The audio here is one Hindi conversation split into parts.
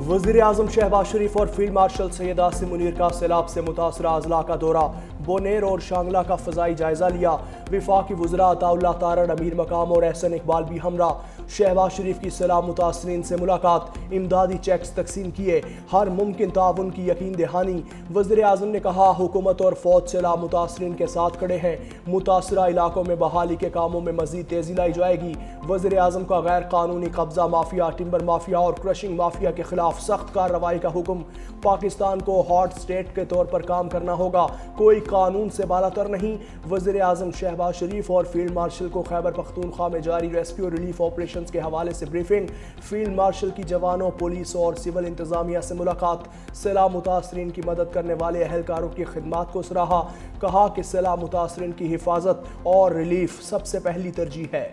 वज़ीर-ए-आज़म शहबाज शरीफ और फील्ड मार्शल सैयद आसिम मुनीर का सैलाब से मुतासरा अजला का दौरा, बोनेर और शांगला का फ़ज़ाई जायज़ा लिया। वफाकी वज़रा अताउल्लाह तारड़, अमीर मकाम और एहसन इकबाल भी हमरा। शहबाज शरीफ की सैलाब मुतासरीन से मुलाकात, इमदादी चेक्स तकसीम किए, हर मुमकिन ताउन की यकीन दहानी। वज़ीर-ए-आज़म ने कहा, हुकूमत और फौज सैलाब मुतासरीन के साथ खड़े हैं। मुतासरा इलाकों में बहाली के कामों में मज़ीद तेज़ी लाई जाएगी। वज़ीर-ए-आज़म का गैर कानूनी कब्जा माफिया, टिम्बर माफिया और क्रशिंग माफिया के खिलाफ सख्त कार्रवाई का हुक्म। पाकिस्तान को हॉट स्टेट के तौर पर काम करना होगा, कोई कानून से बालातर नहीं। वज़ीर-ए-आज़म शहबाज शरीफ और फील्ड मार्शल को खैबर पख्तूनख्वा में जारी रेस्क्यू रिलीफ ऑपरेशन के हवाले से ब्रीफिंग। फील्ड मार्शल की जवानों, पुलिस और सिविल इंतजामिया से मुलाकात। सैलाब मुतासरीन की मदद करने वाले अहलकारों की खिदमात को सराहा। कहा कि सैलाब मुतासरीन की हिफाजत और रिलीफ सबसे पहली तरजीह है।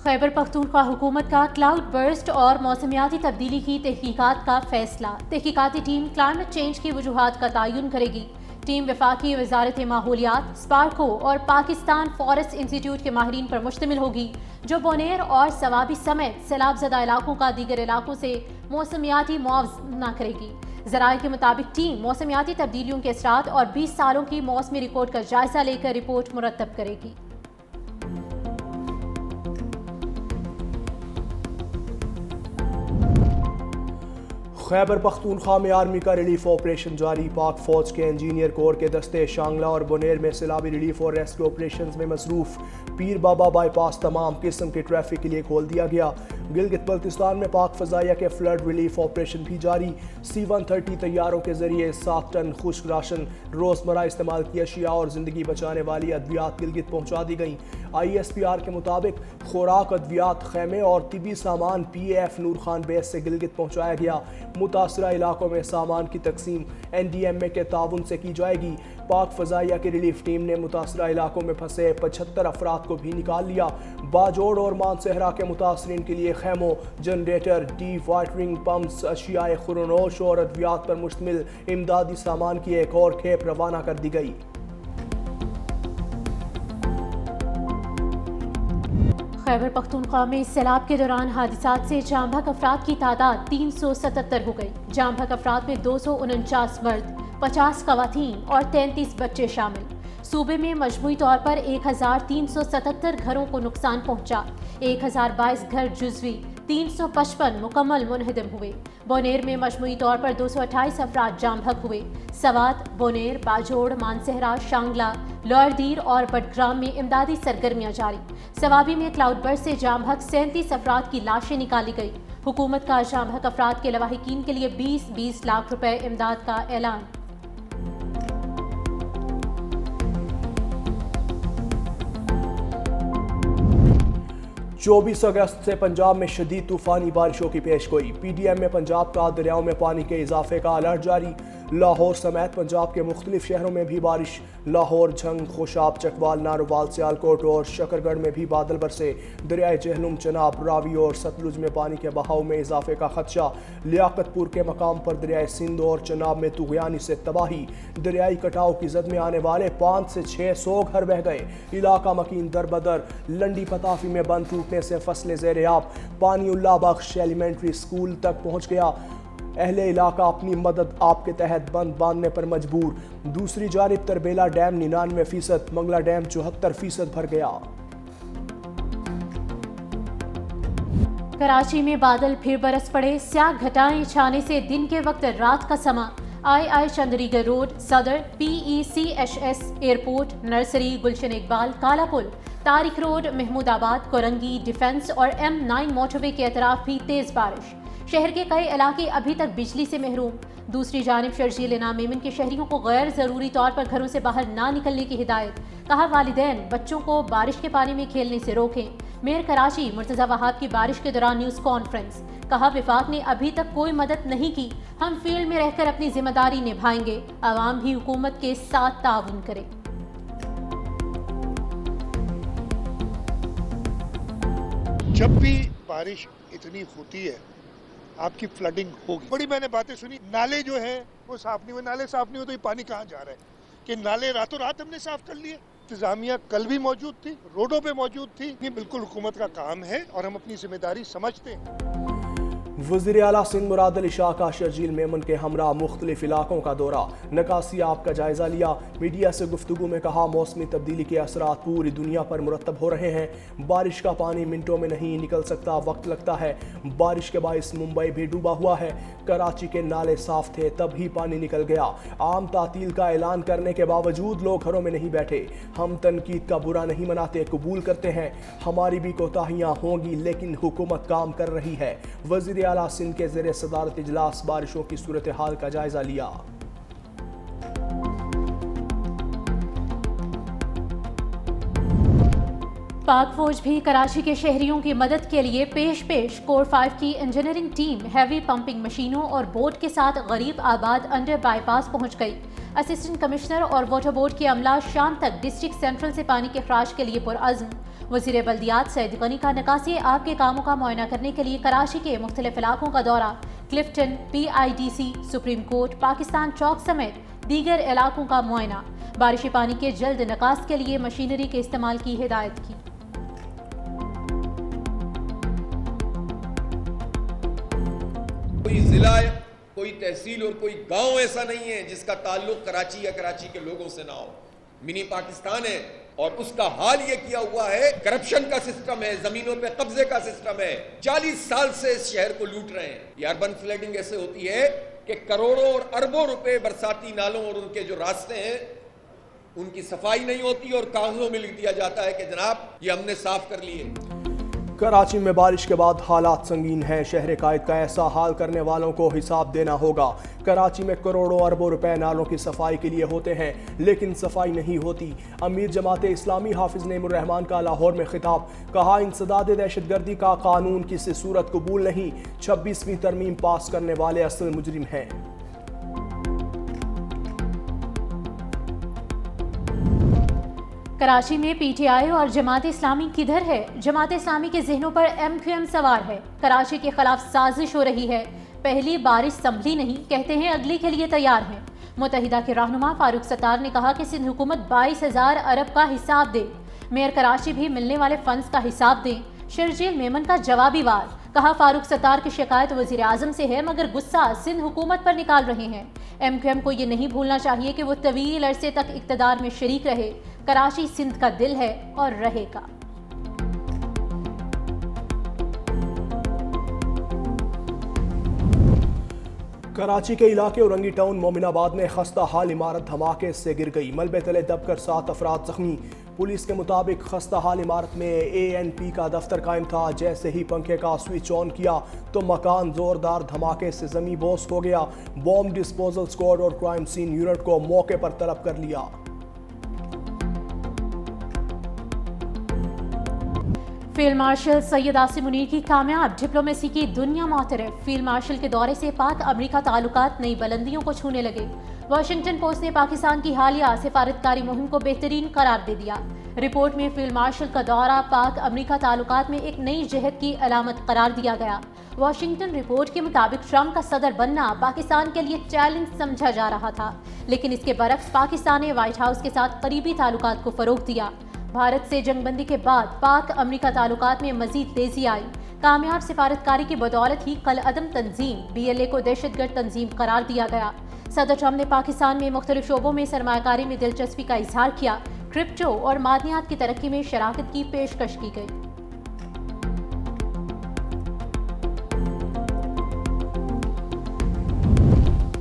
खैबर पख्तूनख्वा हुकूमत का क्लाउड बर्स्ट और मौसमियाती तब्दीली की तहकीकात का फैसला। तहकीकाती टीम क्लाइमेट चेंज की वजूहात का तयन करेगी। टीम वफाकी वजारत माहौलियात, स्पार्को और पाकिस्तान फॉरेस्ट इंस्टीट्यूट के माहिरीन पर मुश्तमिल होगी, जो बोनेर और सवाबी समेत सैलाबजदा इलाकों का दीगर इलाकों से मौसमियाती मुआवजा करेगी। ज़राए के मुताबिक टीम मौसमियाती तब्दीलियों के असरात और 20 सालों की मौसमी रिकॉर्ड का जायजा लेकर रिपोर्ट मुरतब करेगी। खैबर पख्तूनख्वा में आर्मी का रिलीफ ऑपरेशन जारी। पाक फौज के इंजीनियर कोर के दस्ते शांगला और बोनेर में सैलाबी रिलीफ और रेस्क्यू ऑपरेशन में मसरूफ। पीर बाबा बाईपास तमाम किस्म के ट्रैफिक के लिए खोल दिया गया। गिलगित बल्तिस्तान में पाक फजाइया के फ्लड रिलीफ ऑपरेशन भी जारी। C-130 तैयारों के जरिए 7 टन खुश्क राशन, रोजमर्रा इस्तेमाल की अशिया और जिंदगी बचाने वाली अद्वियात गिलगित पहुंचा दी गई। ISPR के मुताबिक खुराक, अद्वियात, खैमे और तिबी सामान PAF नूर खान बेस से गिलगित पहुंचाया गया। मुतासरा इलाकों में सामान की तकसीम NDMA के ताउन से की जाएगी। पाक फजाइया की रिलीफ टीम ने मुतासरा इलाकों में फंसे 75 अफराद को भी निकाल लिया। बाजोड़ और मानसहरा के मुतासरीन के लिए खैमों, जनरेटर, डी वाटरिंग पम्प्स, अशियाए खुरनोश और अद्वियात पर मुश्तमिल इमदादी सामान की एक और खेप रवाना कर दी गई। खैबर पख्तूनख्वा में सैलाब के दौरान हादसात से जाम बहक अफराद की तादाद 377 हो गई। जाम बहक अफराद में 249 मर्द, 50 खवातीन और 33 बच्चे शामिल। सूबे में मजमूई तौर पर 1377 घरों को नुकसान पहुंचा। 1022 घर जुजवी, 355 मुकम्मल मुनहदम हुए। बोनेर में मजमूई तौर पर 228 अफराद जाम बहक हुए। सवात, बोनेर, बाजोड़, मानसहरा, शांगला, लोअरदीर और बडग्राम में इमदादी सरगर्मियां जारी। सवाबी में क्लाउड बर्स्ट से जाम बहक 37 अफराद की लाशें निकाली गई। हुकूमत का जाम बहक अफराद के लवाहिकीन के लिए 20-20 लाख रुपए इमदाद का ऐलान। चौबीस अगस्त से पंजाब में शदीद तूफानी बारिशों की पेशगोई। PDM में पंजाब का दरियाओं में पानी के इजाफे का अलर्ट जारी। लाहौर समेत पंजाब के मुख्तलिफ शहरों में भी बारिश। लाहौर, झंग, खुशाब, चकवाल, नारोवाल, सियालकोट और शकरगढ़ में भी बादल बरसे। दरियाए जहलुम, चनाब, रावी और सतलुज में पानी के बहाव में इजाफे का खदशा। लियाकतपुर के मकाम पर दरियाए सिंध और चनाब में तुगयानी से तबाही। दरियाई कटाव की जद में आने वाले 5 से 600 घर बह गए। इलाका मकीन दरबदर। लंडी पताफी में बंद टूटने से फसलें ज़ेर-ए-आब। पानी उल्लाह बख्श एलिमेंट्री स्कूल तक पहुँच गया। अहले इलाका अपनी मदद आपके तहत बंद बांधने पर मजबूर। दूसरी जानिब तरबेला डैम 99%, मंगला डैम 74% भर गया। कराची में बादल फिर बरस पड़े। स्याह घटाएं छाने से दिन के वक्त रात का समा। II चंद्रीगढ़ रोड, सदर, PECHS एयरपोर्ट, नर्सरी, गुलशन इकबाल, कालापुल, तारिक रोड, महमूदाबाद, कोरंगी, डिफेंस और M9 मोटरवे के अतराफ भी तेज बारिश। शहर के कई इलाके अभी तक बिजली से महरूम। दूसरी जानिब शर्जील इनाम मेमन के शहरियों को गैर ज़रूरी तौर पर घरों से बाहर ना निकलने की हिदायत। कहा, वालिदैन बच्चों को बारिश के पानी में खेलने से रोकें। मेयर कराची मुर्तज़ा वहाब की बारिश के दौरान न्यूज़ कॉन्फ्रेंस। कहा, विफाक ने अभी तक कोई मदद नहीं की, हम फील्ड में रहकर अपनी जिम्मेदारी निभाएंगे। आवाम भी हुकूमत के साथ ताउन करे। जब भी बारिश इतनी होती है आपकी फ्लडिंग होगी। बड़ी मैंने बातें सुनी, नाले जो है वो साफ नहीं हुए, नाले साफ नहीं हुए तो ये पानी कहाँ जा रहा है, कि नाले रातों रात हमने साफ कर लिए। इंतजामिया कल भी मौजूद थी, रोडों पे मौजूद थी। ये बिल्कुल हुकूमत का काम है और हम अपनी जिम्मेदारी समझते हैं। वज़ीर आला सिंध मुराद अली शाह का शर्जील मेमन के हमरा मुख्तलिफ इलाकों का दौरा, नकासी आप का जायजा लिया। मीडिया से गुफ्तगू में कहा मौसमी तब्दीली के असरात पूरी दुनिया पर मुरतब हो रहे हैं। बारिश का पानी मिनटों में नहीं निकल सकता, वक्त लगता है। बारिश के बाइस मुंबई भी डूबा हुआ है। कराची के नाले साफ थे तब ही पानी निकल गया। आम तातील का ऐलान करने के बावजूद लोग घरों में नहीं बैठे। हम तनकीद का बुरा नहीं मनाते, कबूल करते हैं। हमारी भी कोताहियां होंगी लेकिन हुकूमत काम कर रही है। वज़ीर आला सिंध के ज़ेरे सदारत इजलास बारिशों की सूरत हाल का जायजा लिया। पाक फौज भी कराची के शहरियों की मदद के लिए पेश कोर 5 की इंजीनियरिंग टीम हैवी पंपिंग मशीनों और बोट के साथ गरीब आबाद अंडर बाईपास पहुंच गई। असिस्टेंट कमिश्नर और वाटर बोर्ड के अमला शाम तक डिस्ट्रिक्ट सेंट्रल से पानी के खराज के लिए पुरअज़्म। वज़ीर बल्दियात सैयद गनी का नकासी आब के कामों का मुआयना करने के लिए कराची के मुख्तलिफ इलाकों का दौरा। Clifton, PIDC, supreme court, Pakistan चौक समेत दीगर इलाकों का मुआयना। बारिशी पानी के जल्द निकास के लिए मशीनरी के इस्तेमाल की हिदायत की। कोई जिला, कोई तहसील और कोई गांव ऐसा नहीं है जिसका ताल्लुक कराची या कराची के लोगों से ना हो। मिनी पाकिस्तान है और उसका हाल ये किया हुआ है, करप्शन का सिस्टम है, जमीनों पे कब्जे का सिस्टम है। 40 साल से इस शहर को लूट रहे हैं। ये अर्बन फ्लडिंग ऐसे होती है कि करोड़ों और अरबों रुपए बरसाती नालों और उनके जो रास्ते हैं उनकी सफाई नहीं होती और कागजों में लिख दिया जाता है कि जनाब ये हमने साफ कर लिए। कराची में बारिश के बाद हालात संगीन हैं। शहर कायद का ऐसा हाल करने वालों को हिसाब देना होगा। कराची में करोड़ों अरबों रुपए नालों की सफाई के लिए होते हैं लेकिन सफाई नहीं होती। अमीर जमात इस्लामी हाफिज नईमुर रहमान का लाहौर में खिताब, कहा इंसदाद दहशतगर्दी का कानून किसी सूरत कबूल नहीं। 26वीं तरमीम पास करने वाले असल मुजरिम हैं। कराची में PTI और जमात इस्लामी किधर है? जमात इस्लामी के जहनों पर MQM सवार है। कराची के खिलाफ साजिश हो रही है। पहली बारिश संभली नहीं, कहते हैं अगली के लिए तैयार हैं। मुत्तहिदा के रहनुमा फारूक सत्तार ने कहा कि सिंध हुकूमत 22,000 अरब का हिसाब दे। मेयर कराची भी मिलने वाले फंड्स का हिसाब दें। शर्जील मेमन का जवाबी वार, कहा फारूक सत्तार की शिकायत वज़ीर आज़म से है मगर गुस्सा सिंध हुकूमत पर निकाल रहे हैं। MQM को ये नहीं भूलना चाहिए कि वो तवील अरसे तक इक़्तिदार में शरीक रहे। कराची सिंध का दिल है और रहेगा। कराची के इलाके औरंगी टाउन मोमिनाबाद में खस्ता हाल इमारत धमाके से गिर गई। मलबे तले दबकर 7 अफराद जख्मी। पुलिस के मुताबिक खस्ता हाल इमारत में ANP का दफ्तर कायम था। जैसे ही पंखे का स्विच ऑन किया तो मकान जोरदार धमाके से जमी बोस हो गया। बॉम्ब डिस्पोजल स्क्वाड और क्राइम सीन यूनिट को मौके पर तलब कर लिया। फील्ड मार्शल सैयद आसिम मुनीर की कामयाब डिप्लोमेसी की दुनिया मोतरफ। फील्ड मार्शल के दौरे से पाक अमरीका ताल्लुकात नई बुलंदियों को छूने लगे। वाशिंगटन पोस्ट ने पाकिस्तान की हालिया सिफारतकारी मुहिम को बेहतरीन करार दे दिया। रिपोर्ट में फील्ड मार्शल का दौरा पाक अमरीका ताल्लुकात में एक नई जहद की अलामत करार दिया गया। वाशिंगटन रिपोर्ट के मुताबिक ट्रंप का सदर बनना पाकिस्तान के लिए चैलेंज समझा जा रहा था, लेकिन इसके बरक्स पाकिस्तान ने व्हाइट हाउस के साथ करीबी ताल्लुकात को फरोग दिया। भारत से जंगबंदी के बाद पाक अमरीका ताल्लुकात में मजीद तेजी आई। कामयाब सिफारतकारी की बदौलत ही कल अदम तंजीम BLA को दहशतगर्द तंजीम करार दिया गया। सदर ट्रंप ने पाकिस्तान में मुख्तलिफ शोबों में सरमायाकारी में दिलचस्पी का इजहार किया। क्रिप्टो और मादनियात की तरक्की में शराकत की पेशकश की गई।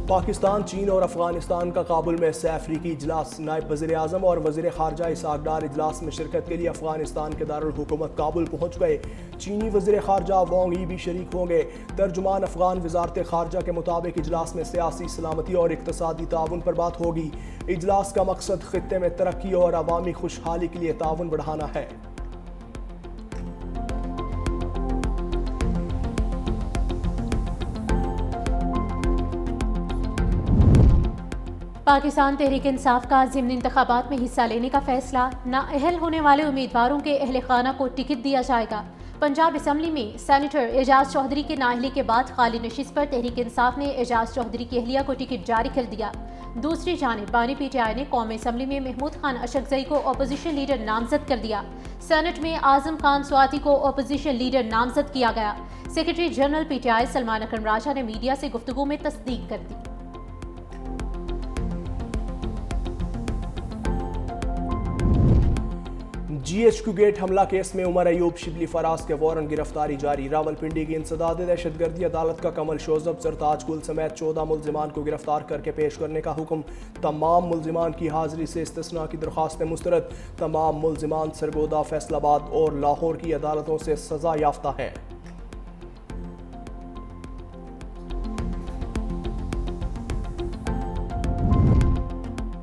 पाकिस्तान, चीन और अफगानिस्तान का काबुल में सैफरीकी इजलास। नायब वज़ीर आज़म और वज़ीर ख़ारजा इसहाक़ डार इजलास में शिरकत के लिए अफगानिस्तान के दारुल हुकूमत काबुल पहुँच गए। चीनी वज़ीर ख़ारजा वांग यी भी शरीक होंगे। तर्जुमान अफगान वज़ारत ख़ारजा के मुताबिक इजलास में सियासी सलामती और इक़्तिसादी ताउन पर बात होगी। इजलास का मकसद ख़ित्ते में तरक्की और अवामी खुशहाली के लिए ताउन बढ़ाना है। पाकिस्तान तहरीक इंसाफ का ज़िमनी इंतखाबात में हिस्सा लेने का फैसला। नाअहल होने वाले उम्मीदवारों के अहल खाना को टिकट दिया जाएगा। पंजाब असम्बली में सेनेटर एजाज चौधरी के नाअहली के बाद खाली नशिस्त पर तहरीक इंसाफ ने एजाज चौधरी की अहलिया को टिकट जारी कर दिया। दूसरी जानिब बानी PTI ने कौमी असम्बली में महमूद खान अशरफजई को अपोजिशन लीडर नामजद कर दिया। सेनेट में आजम खान स्वाति को अपोजिशन लीडर नामजद किया गया। सेक्रेटरी जनरल PTI सलमान अकरम राजा ने मीडिया से गुफ्तगू में तस्दीक कर दी। GHQ गेट हमला केस में उमर अयूब शिबली फराज के वारंट गिरफ्तारी जारी। रावलपिंडी की इंसदाद दहशतगर्दी अदालत का कमल शोजब सरताज कुल समेत 14 मुल्जिमान को गिरफ्तार करके पेश करने का हुक्म। तमाम मुल्जिमान की हाजिरी से इस्तिस्ना की दरख्वास्तें मुस्तरद। तमाम मुल्जिमान सरगोदा, फैसलाबाद और लाहौर की अदालतों से सजा याफ्ता हैं।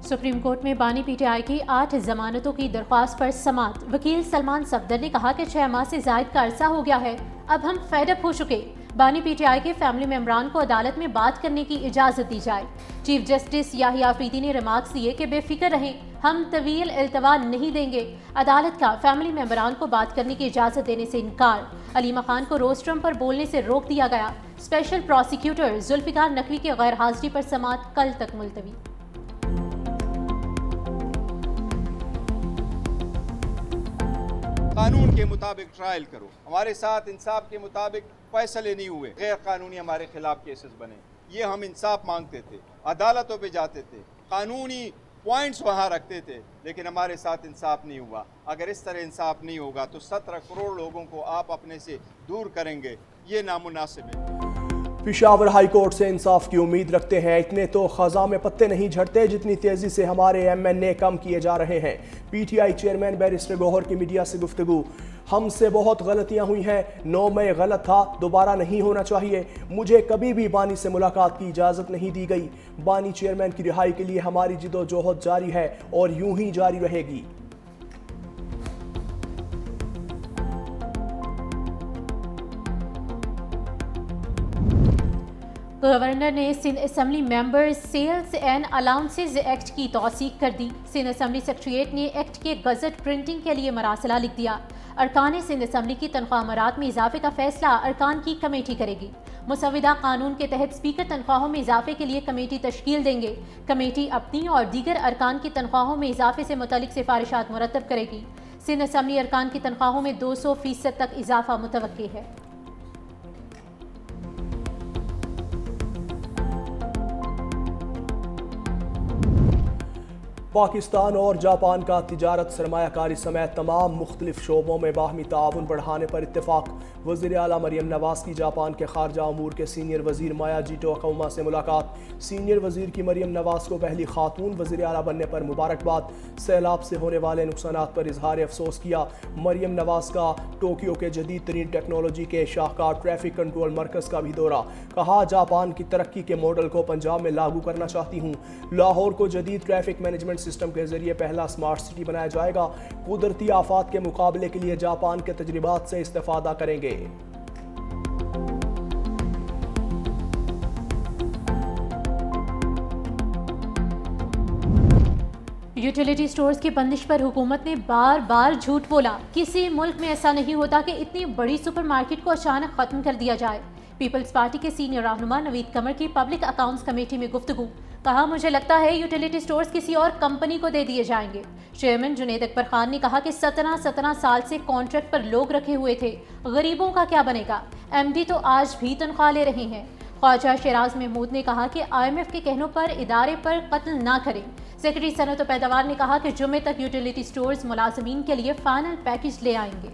सुप्रीम कोर्ट में बानी PTI की 8 जमानतों की दरख्वास्त पर समाअत। वकील सलमान सफदर ने कहा कि 6 माह से जायद का अरसा हो गया है, अब हम फेडअप हो चुके। बानी PTI के फैमिली मेम्बरान को अदालत में बात करने की इजाज़त दी जाए। चीफ जस्टिस याहिया अफरीदी ने रिमार्क्स दिए कि बेफिक्र रहें, हम तवील इल्तवा नहीं देंगे। अदालत का फैमिली मेम्बरान को बात करने की इजाज़त देने से इनकार। अलीमा खान को रोस्ट्रम पर बोलने से रोक दिया गया। स्पेशल प्रोसिक्यूटर जुल्फिकार नकवी के गैर हाजिरी पर समाअत कल तक मुलतवी। कानून के मुताबिक ट्रायल करो। हमारे साथ इंसाफ के मुताबिक फैसले नहीं हुए, गैर कानूनी हमारे खिलाफ केसेस बने। ये हम इंसाफ मांगते थे, अदालतों पे जाते थे, कानूनी पॉइंट्स वहाँ रखते थे, लेकिन हमारे साथ इंसाफ नहीं हुआ। अगर इस तरह इंसाफ नहीं होगा तो 17 करोड़ लोगों को आप अपने से दूर करेंगे, ये नामुनासिब है। पेशावर हाई कोर्ट से इंसाफ की उम्मीद रखते हैं। इतने तो खजा में पत्ते नहीं झड़ते जितनी तेजी से हमारे MNA कम किए जा रहे हैं। PTI चेयरमैन बैरिस्टर गौहर की मीडिया से गुफ्तगू। हमसे बहुत गलतियां हुई हैं, 9 मई गलत था, दोबारा नहीं होना चाहिए। मुझे कभी भी बानी से मुलाकात की इजाज़त नहीं दी गई। बानी चेयरमैन की रिहाई के लिए हमारी जिदोजहद जारी है और यूं ही जारी रहेगी। गवर्नर ने Sindh assembly members sales and allowances act की तौसीक कर दी। सिंध असम्बली सेक्रेटरीट ने एक्ट के गजट प्रिंटिंग के लिए मरासला लिख दिया। अरकान सिंध असम्बली की तनख्वाह मरात में इजाफे का फैसला अरकान की कमेटी करेगी। मुसविदा कानून के तहत स्पीकर तनख्वाहों में इजाफे के लिए कमेटी तश्कील देंगे। कमेटी अपनी और दीगर अरकान की तनख्वाहों में इजाफे से मुतल्लिक सिफारिशात मुरतब करेगी। सिंध असम्बली अरकान की तनख्वाहों में 200% तक इजाफा मुतवक्की है। पाकिस्तान और जापान का तिजारत, सरमायाकारी समेत तमाम मुख्तलिफ शोबों में बाहमी ताउन बढ़ाने पर इत्तेफाक। वज़ीर आला मरियम नवाज़ की जापान के खारजा अमूर के सीनियर वज़ीर मायाजी टोकोमा से मुलाकात। सीनियर वज़ीर की मरियम नवाज़ को पहली खातून वज़ीर आला बनने पर मुबारकबाद। सैलाब से होने वाले नुकसानात पर इजहार अफसोस किया। मरियम नवाज़ का टोक्यो के जदीद तरीन टेक्नोलॉजी के शाहकार ट्रैफिक कंट्रोल मरकज़ का भी दौरा। कहा, जापान की तरक्की के मॉडल को पंजाब में लागू करना चाहती हूँ। लाहौर को जदीद ट्रैफिक मैनेजमेंट सिस्टम के जरिए पहला स्मार्ट सिटी बनाया जाएगा। कुदरती आफात के मुकाबले के लिए जापान के तजर्बात से इस्तेफादा करेंगे। यूटिलिटी स्टोर्स की बंदिश पर हुकूमत ने बार बार झूठ बोला। किसी मुल्क में ऐसा नहीं होता कि इतनी बड़ी सुपरमार्केट को अचानक खत्म कर दिया जाए। पीपल्स पार्टी के सीनियर रहनुमा नवीद कमर की पब्लिक अकाउंट्स कमेटी में गुफ्तगू। कहा, मुझे लगता है यूटिलिटी स्टोर्स किसी और कंपनी को दे दिए जाएंगे। चेयरमैन जुनेद अकबर खान ने कहा कि 17 साल से कॉन्ट्रैक्ट पर लोग रखे हुए थे, गरीबों का क्या बनेगा। MD तो आज भी तनख्वाह ले रहे हैं। ख्वाजा शराज महमूद ने कहा कि IMF के कहनों पर इदारे पर कत्ल ना करें। सेक्रेटरी सनत और पैदावार ने कहा कि जुमे तक यूटिलिटी स्टोर्स मुलाजमीन के लिए फाइनल पैकेज ले आएंगे।